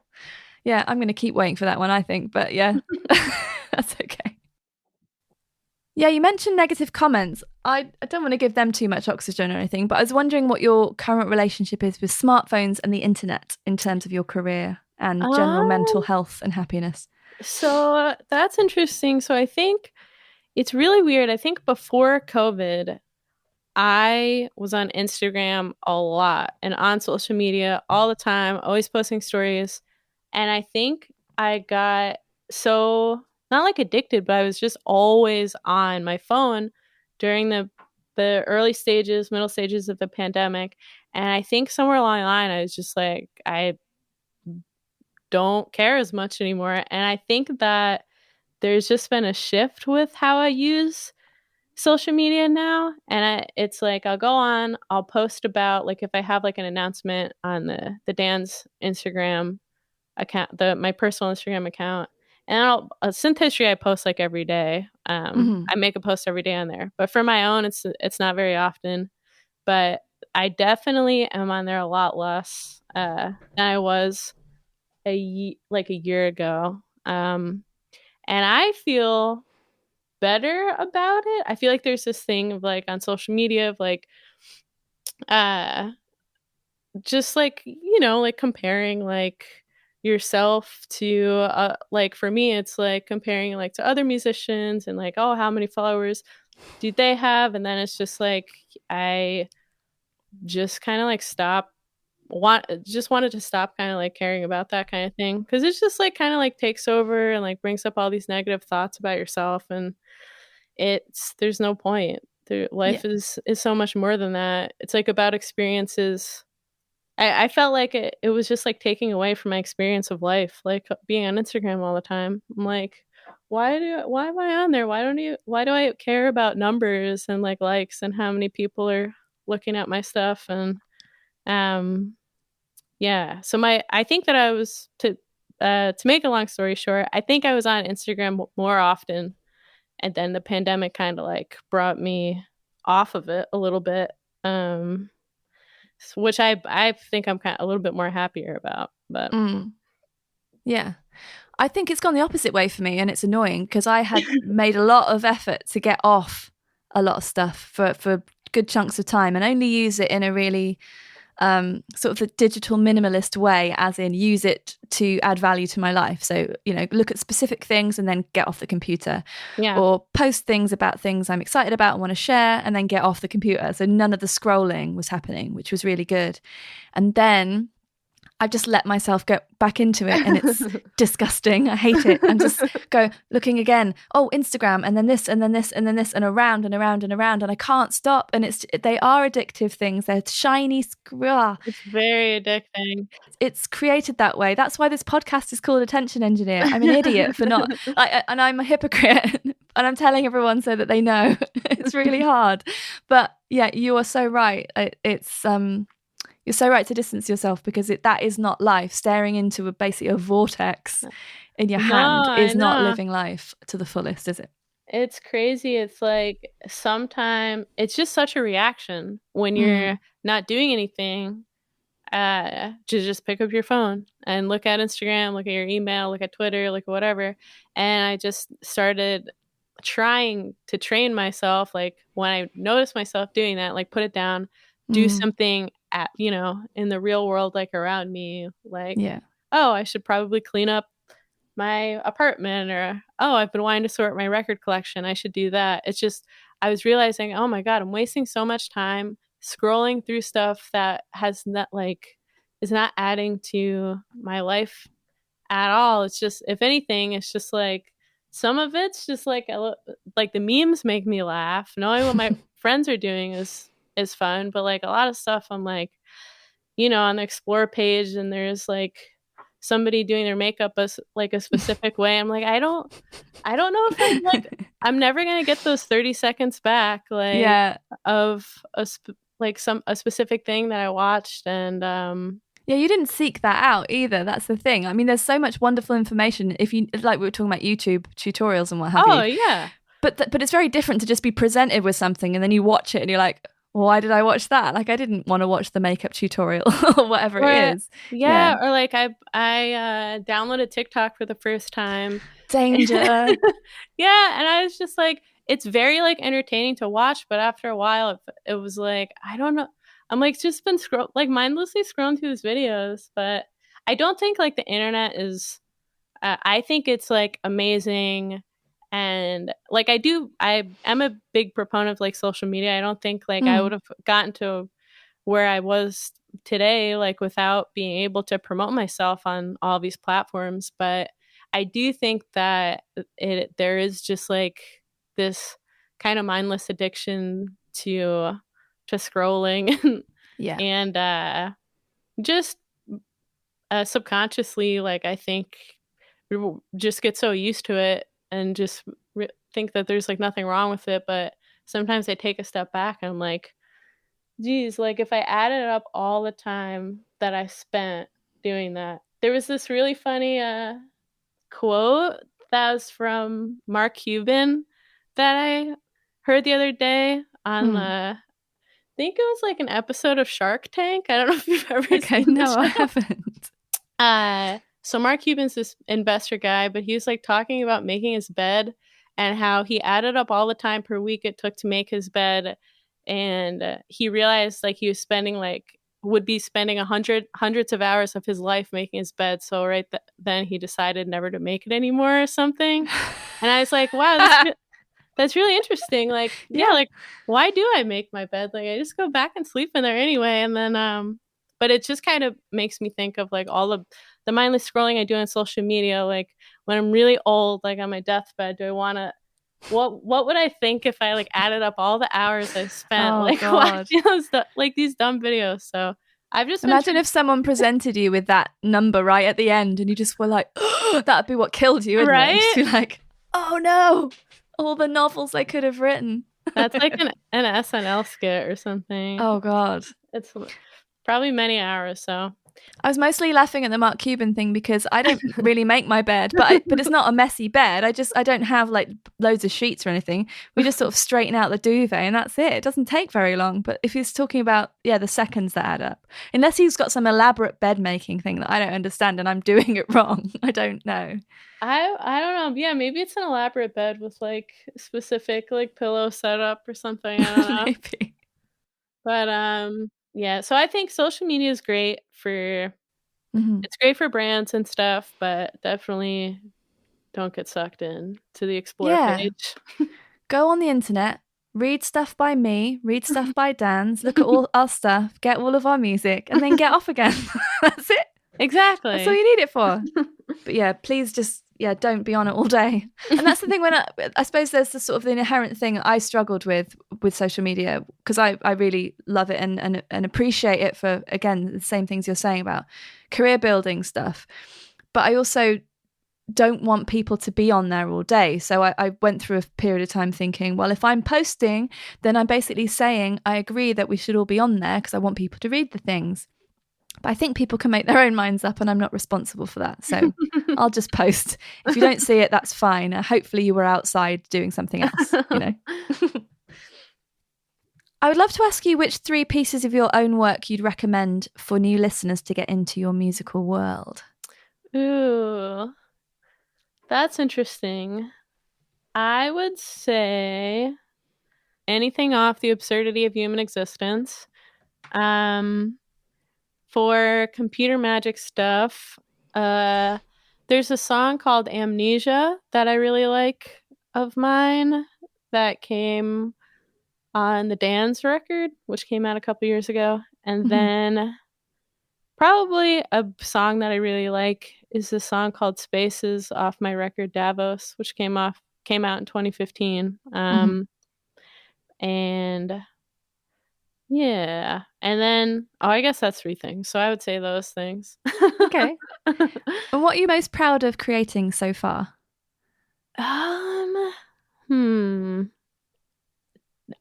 I'm going to keep waiting for that one, I think. But yeah, that's okay. Yeah, you mentioned negative comments. I don't want to give them too much oxygen or anything, but I was wondering what your current relationship is with smartphones and the internet in terms of your career and general mental health and happiness. So that's interesting. So I think it's really weird. I think before COVID, I was on Instagram a lot and on social media all the time, always posting stories. And I think I got so, not like addicted, but I was just always on my phone during the early stages, middle stages of the pandemic. And I think somewhere along the line, I was just like, I don't care as much anymore. And I think that there's just been a shift with how I use social media now. And it's like, I'll go on, I'll post about, like, if I have like an announcement on the Danz Instagram account, my personal Instagram account, and Synth history I post like every day. I make a post every day on there, but for my own, it's not very often. But I definitely am on there a lot less than I was a year ago. And I feel better about it. I feel like there's this thing of like on social media of like just like, like comparing like yourself to like for me it's like comparing like to other musicians and like, oh, how many followers do they have? And then it's just like I just kind of like wanted to stop kind of like caring about that kind of thing, because it's just like kind of like takes over and like brings up all these negative thoughts about yourself, and there's no point. Life is so much more than that. It's like about experiences. I felt like it was just like taking away from my experience of life, like being on Instagram all the time. I'm like, why am I on there? Why do I care about numbers and like likes and how many people are looking at my stuff? And so I think that I was to make a long story short, I think I was on Instagram more often, and then the pandemic kind of like brought me off of it a little bit, which I think I'm kind of a little bit more happier about. But yeah, I think it's gone the opposite way for me, and it's annoying because I had made a lot of effort to get off a lot of stuff for good chunks of time and only use it in a really sort of a digital minimalist way, as in use it to add value to my life. So, look at specific things and then get off the computer, or post things about things I'm excited about and want to share and then get off the computer. So none of the scrolling was happening, which was really good. And then I've just let myself go back into it, and it's disgusting. I hate it. And just go looking again. Oh, Instagram, and then this, and then this, and then this, and around and around and around, and I can't stop. And they are addictive things. They're shiny. It's very addicting. It's created that way. That's why this podcast is called Attention Engineer. I'm an idiot for not, and I'm a hypocrite, and I'm telling everyone so that they know. It's really hard, but yeah, you are so right. You're so right to distance yourself, because that is not life. Staring into basically a vortex in your hand is not living life to the fullest, is it? It's crazy. It's like sometimes it's just such a reaction when you're not doing anything. To just pick up your phone and look at Instagram, look at your email, look at Twitter, look at whatever. And I just started trying to train myself, like when I notice myself doing that, like put it down, do something at, in the real world, like around me, like, oh, I should probably clean up my apartment, or, oh, I've been wanting to sort my record collection, I should do that. It's just, I was realizing, oh my God, I'm wasting so much time scrolling through stuff that has not, like, is not adding to my life at all. It's just, if anything, it's just like, some of it's just like the memes make me laugh. Knowing what my friends are doing is fun, but like a lot of stuff I'm like, on the explore page, and there's like somebody doing their makeup as like a specific way. I'm like, I don't know if I'm like, I'm never gonna get those 30 seconds back, like of a specific thing that I watched. And you didn't seek that out either. That's the thing. I mean, there's so much wonderful information. If you, like we were talking about YouTube tutorials and what have you. Oh yeah. But it's very different to just be presented with something and then you watch it and you're like, why did I watch that? Like, I didn't want to watch the makeup tutorial or whatever it is. Yeah. Or like I downloaded TikTok for the first time. Danger. Yeah. And I was just like, it's very like entertaining to watch, but after a while it was like, I don't know. I'm like just been mindlessly scrolling through these videos, but I don't think like the internet is, I think it's like amazing. And like I am a big proponent of like social media. I don't think like I would have gotten to where I was today, like without being able to promote myself on all these platforms. But I do think that there is just like this kind of mindless addiction to scrolling and just subconsciously, like I think we just get so used to it and just think that there's like nothing wrong with it. But sometimes I take a step back and I'm like, geez, like if I added up all the time that I spent doing that. There was this really funny quote that was from Mark Cuban that I heard the other day on I think it was like an episode of Shark Tank. I don't know if you've ever seen no, I haven't. So Mark Cuban's this investor guy, but he was like talking about making his bed and how he added up all the time per week it took to make his bed. And he realized like he was would be spending hundreds of hours of his life making his bed. So then he decided never to make it anymore or something. And I was like, wow, that's really interesting. Like, like, why do I make my bed? Like, I just go back and sleep in there anyway. And then, but it just kind of makes me think of like all the mindless scrolling I do on social media. Like when I'm really old, like on my deathbed, do I want to, what would I think if I like added up all the hours I spent watching like these dumb videos? So I've just imagine if someone presented you with that number right at the end and you just were like, oh, that'd be what killed you, wouldn't it? Just be like, oh no, all the novels I could have written. That's like an SNL skit or something. Oh God. It's probably many hours. So I was mostly laughing at the Mark Cuban thing because I don't really make my bed, but it's not a messy bed. I don't have like loads of sheets or anything. We just sort of straighten out the duvet and that's it. It doesn't take very long. But if he's talking about the seconds that add up, unless he's got some elaborate bed making thing that I don't understand and I'm doing it wrong, I don't know. I don't know. Yeah, maybe it's an elaborate bed with like specific like pillow setup or something. I don't know. Maybe. But yeah, so I think social media is great for it's great for brands and stuff, but definitely don't get sucked in to the explore page. Go on the internet, read stuff by me, read stuff by Danz, look at all our stuff, get all of our music, and then get off again. That's it. That's all Exactly. you need it for. But yeah, please just don't be on it all day. And that's the thing when I suppose there's the sort of the inherent thing I struggled with social media, because I really love it and appreciate it for, again, the same things you're saying about career building stuff. But I also don't want people to be on there all day. So I went through a period of time thinking, well, if I'm posting, then I'm basically saying I agree that we should all be on there because I want people to read the things. But I think people can make their own minds up, and I'm not responsible for that. So I'll just post. If you don't see it, that's fine. Hopefully you were outside doing something else, you know. I would love to ask you which 3 pieces of your own work you'd recommend for new listeners to get into your musical world. Ooh, that's interesting. I would say anything off The Absurdity of Human Existence. For computer magic stuff, there's a song called Amnesia that I really like of mine that came on the Danz record, which came out a couple years ago. And then probably a song that I really like is a song called Spaces off my record Davos, which came out in 2015. And yeah. And then, I guess that's 3 things. So I would say those things. Okay. And what are you most proud of creating so far? I don't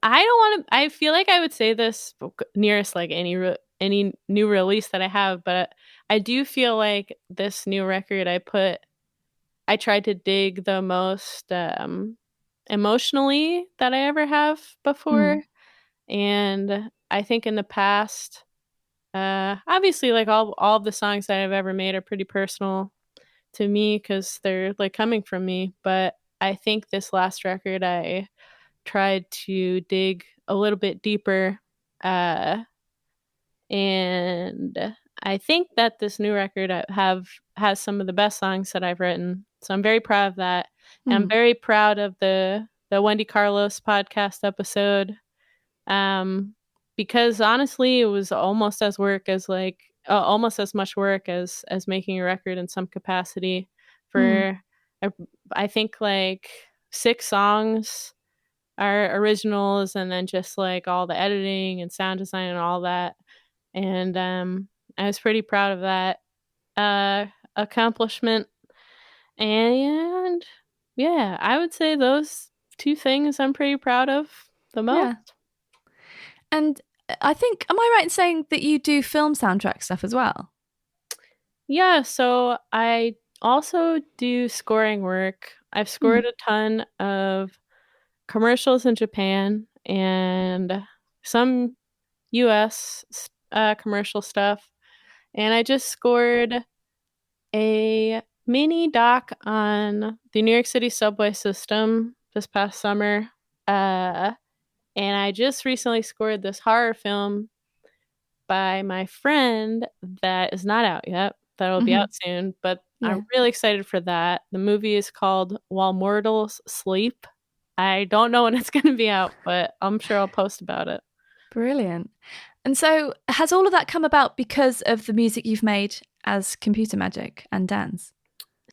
want to. I feel like I would say this nearest like any new release that I have, but I do feel like this new record I tried to dig the most emotionally that I ever have before, and I think in the past, obviously, like all of the songs that I've ever made are pretty personal to me because they're like coming from me. But I think this last record I tried to dig a little bit deeper. And I think that this new record has some of the best songs that I've written. So I'm very proud of that. And I'm very proud of the Wendy Carlos podcast episode. Because honestly, it was almost as much work as making a record in some capacity. For I think like 6 songs are originals, and then just like all the editing and sound design and all that. And I was pretty proud of that accomplishment. And yeah, I would say those 2 things I'm pretty proud of the most. Yeah. And I think, am I right in saying that you do film soundtrack stuff as well? Yeah, so I also do scoring work. I've scored a ton of commercials in Japan and some US commercial stuff. And I just scored a mini doc on the New York City subway system this past summer. And I just recently scored this horror film by my friend that is not out yet. That'll be out soon, but I'm really excited for that. The movie is called While Mortals Sleep. I don't know when it's going to be out, but I'm sure I'll post about it. Brilliant. And so has all of that come about because of the music you've made as Computer Magic and Danz?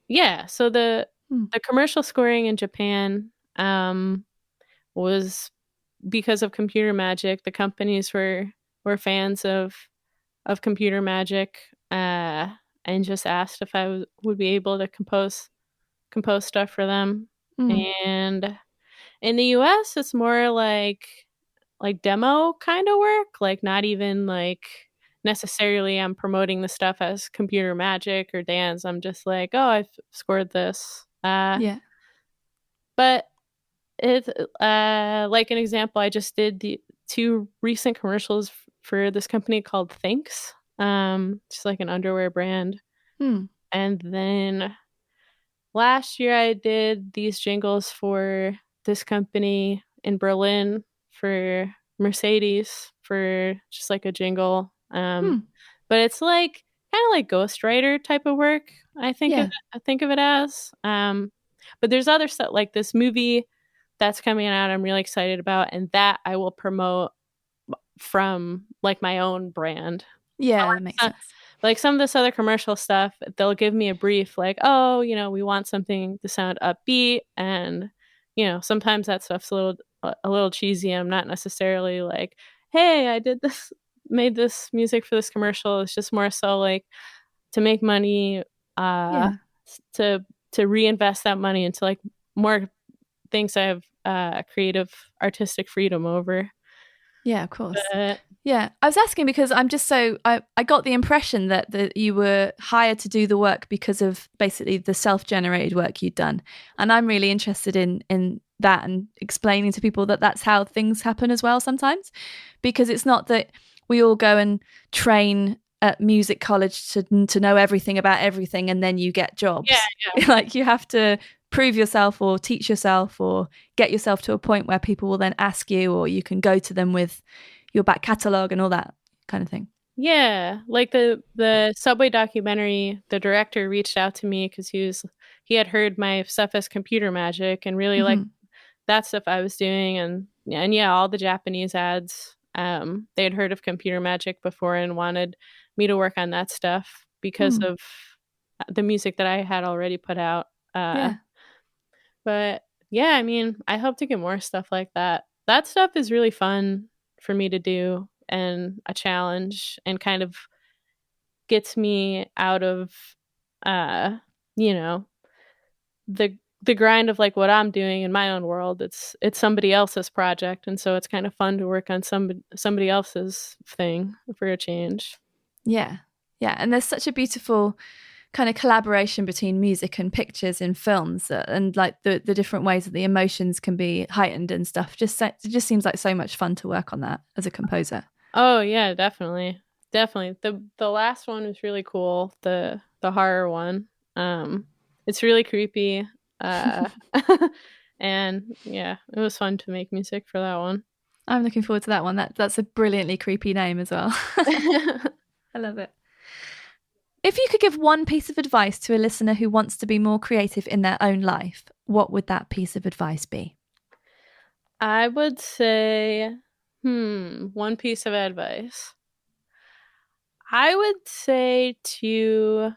Yeah, so the commercial scoring in Japan was because of Computer Magic. The companies were fans of Computer Magic and just asked if I would be able to compose stuff for them. And in the US, it's more like demo kind of work, like not even like necessarily I'm promoting the stuff as Computer Magic or Danz. I'm just like, oh, I've scored this. Yeah. But it's like an example, I just did the 2 recent commercials for this company called Thinks. Just like an underwear brand. And then last year I did these jingles for this company in Berlin for Mercedes for just like a jingle. But it's like kind of like ghostwriter type of work. I think of it as. But there's other stuff like this movie that's coming out I'm really excited about, and that I will promote from like my own brand. Yeah, that makes sense. like some of this other commercial stuff, they'll give me a brief like, oh, we want something to sound upbeat, and sometimes that stuff's a little cheesy. I'm not necessarily like, hey, I did this, made this music for this commercial. It's just more so like to make money, Yeah. to reinvest that money into like more things I have creative artistic freedom over. Yeah, of course. But Yeah, I was asking because I'm just I got the impression that you were hired to do the work because of basically the self-generated work you'd done, and I'm really interested in that and explaining to people that that's how things happen as well sometimes, because it's not that we all go and train at music college to know everything about everything and then you get jobs. yeah. Like you have to prove yourself or teach yourself or get yourself to a point where people will then ask you, or you can go to them with your back catalog and all that kind of thing. Yeah, like the Subway documentary, the director reached out to me because he had heard my stuff as computer magic and really liked that stuff I was doing, and yeah, all the Japanese ads. They had heard of computer magic before and wanted me to work on that stuff because of the music that I had already put out. Yeah. But yeah, I mean, I hope to get more stuff like that. That stuff is really fun for me to do and a challenge, and kind of gets me out of you know the grind of like what I'm doing in my own world. It's somebody else's project, and so it's kind of fun to work on somebody else's thing for a change. Yeah. Yeah. And there's such a beautiful kind of collaboration between music and pictures in films, and like the different ways that the emotions can be heightened and stuff. It just seems like so much fun to work on that as a composer. Oh yeah, definitely. Definitely. The last one was really cool. The horror one. It's really creepy. Uh and yeah, it was fun to make music for that one. I'm looking forward to that one. That's a brilliantly creepy name as well. I love it. If you could give one piece of advice to a listener who wants to be more creative in their own life, what would that piece of advice be? I would say, one piece of advice. I would say to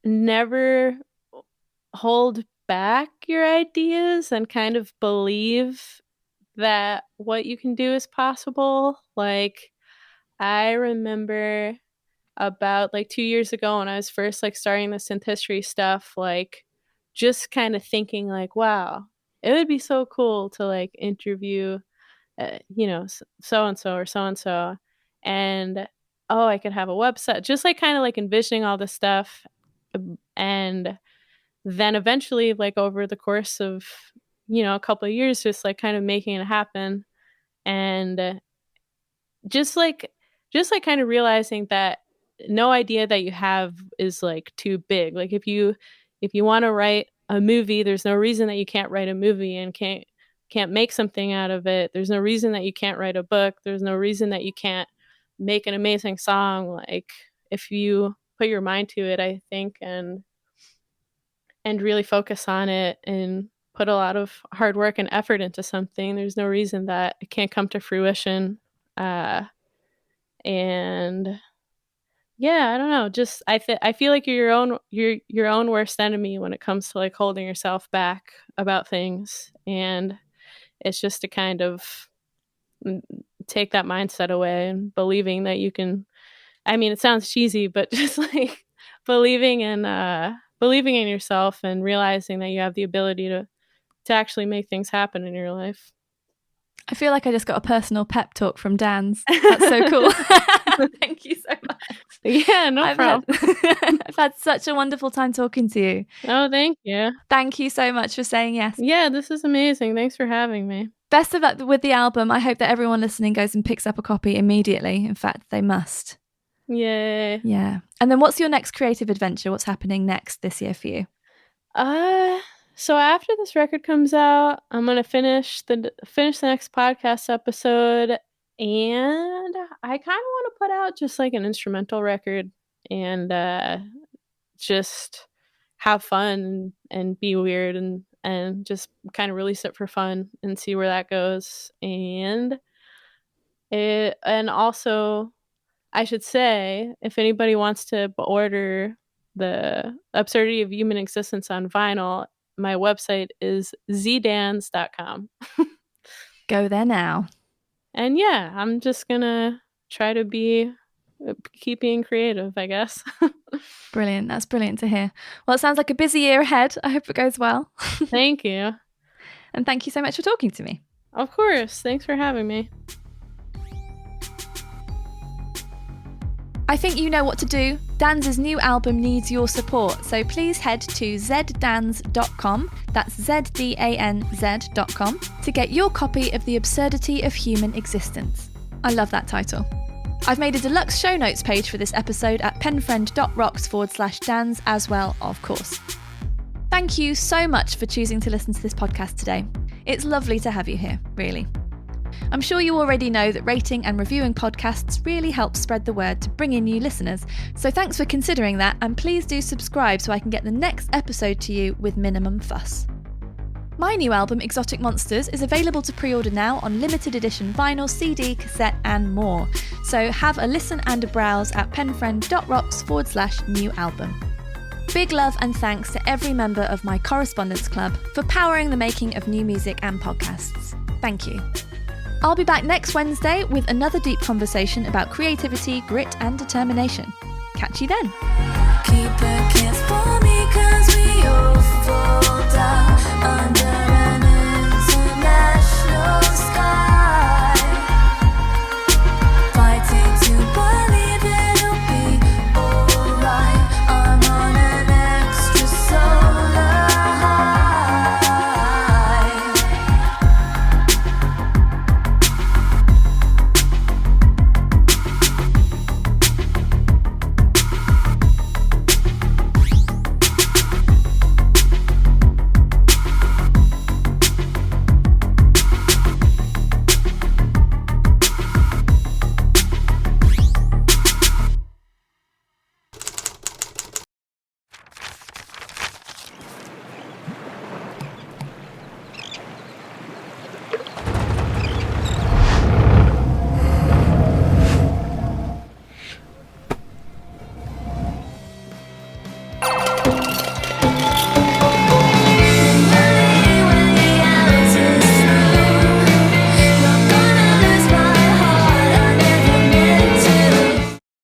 never hold back your ideas and kind of believe that what you can do is possible. Like, I remember about like 2 years ago when I was first like starting the synth history stuff, like just kind of thinking like, wow, it would be so cool to like interview, so and so or so and so, and oh, I could have a website. Just like kind of like envisioning all this stuff, and then eventually, like over the course of a couple of years, just like kind of making it happen, and just like kind of realizing that no idea that you have is like too big. Like if you want to write a movie, there's no reason that you can't write a movie and can't make something out of it. There's no reason that you can't write a book. There's no reason that you can't make an amazing song. Like if you put your mind to it, I think, and really focus on it and put a lot of hard work and effort into something, there's no reason that it can't come to fruition. And yeah, I don't know. Just I feel like you're your own worst enemy when it comes to like holding yourself back about things, and it's just to kind of take that mindset away and believing that you can. I mean, it sounds cheesy, but just like believing in yourself and realizing that you have the ability to actually make things happen in your life. I feel like I just got a personal pep talk from Danz. That's so cool. Thank you so much. Yeah, no problem. I've had such a wonderful time talking to you. Oh, thank you. Thank you so much for saying yes. Yeah, this is amazing. Thanks for having me. Best of luck with the album. I hope that everyone listening goes and picks up a copy immediately. In fact, they must. Yay. Yeah. And then what's your next creative adventure? What's happening next this year for you? So after this record comes out, I'm gonna finish the next podcast episode, and I kind of want to put out just like an instrumental record and just have fun and be weird and just kind of release it for fun and see where that goes. And also I should say, if anybody wants to order The Absurdity of Human Existence on vinyl, my website is zdanz.com. Go there now. And yeah, I'm just gonna try to keep being creative, I guess. Brilliant. That's brilliant to hear. Well, it sounds like a busy year ahead. I hope it goes well. Thank you. And thank you so much for talking to me. Of course. Thanks for having me. I think you know what to do. Danz's new album needs your support, so please head to zdanz.com, that's ZDANZ.com, to get your copy of The Absurdity of Human Existence. I love that title. I've made a deluxe show notes page for this episode at penfriend.rocks/Danz as well, of course. Thank you so much for choosing to listen to this podcast today. It's lovely to have you here, really. I'm sure you already know that rating and reviewing podcasts really helps spread the word to bring in new listeners, so thanks for considering that, and please do subscribe so I can get the next episode to you with minimum fuss. My new album, Exotic Monsters, is available to pre-order now on limited edition vinyl, CD, cassette and more, so have a listen and a browse at penfriend.rocks/new album. Big love and thanks to every member of my correspondence club for powering the making of new music and podcasts. Thank you. I'll be back next Wednesday with another deep conversation about creativity, grit and determination. Catch you then.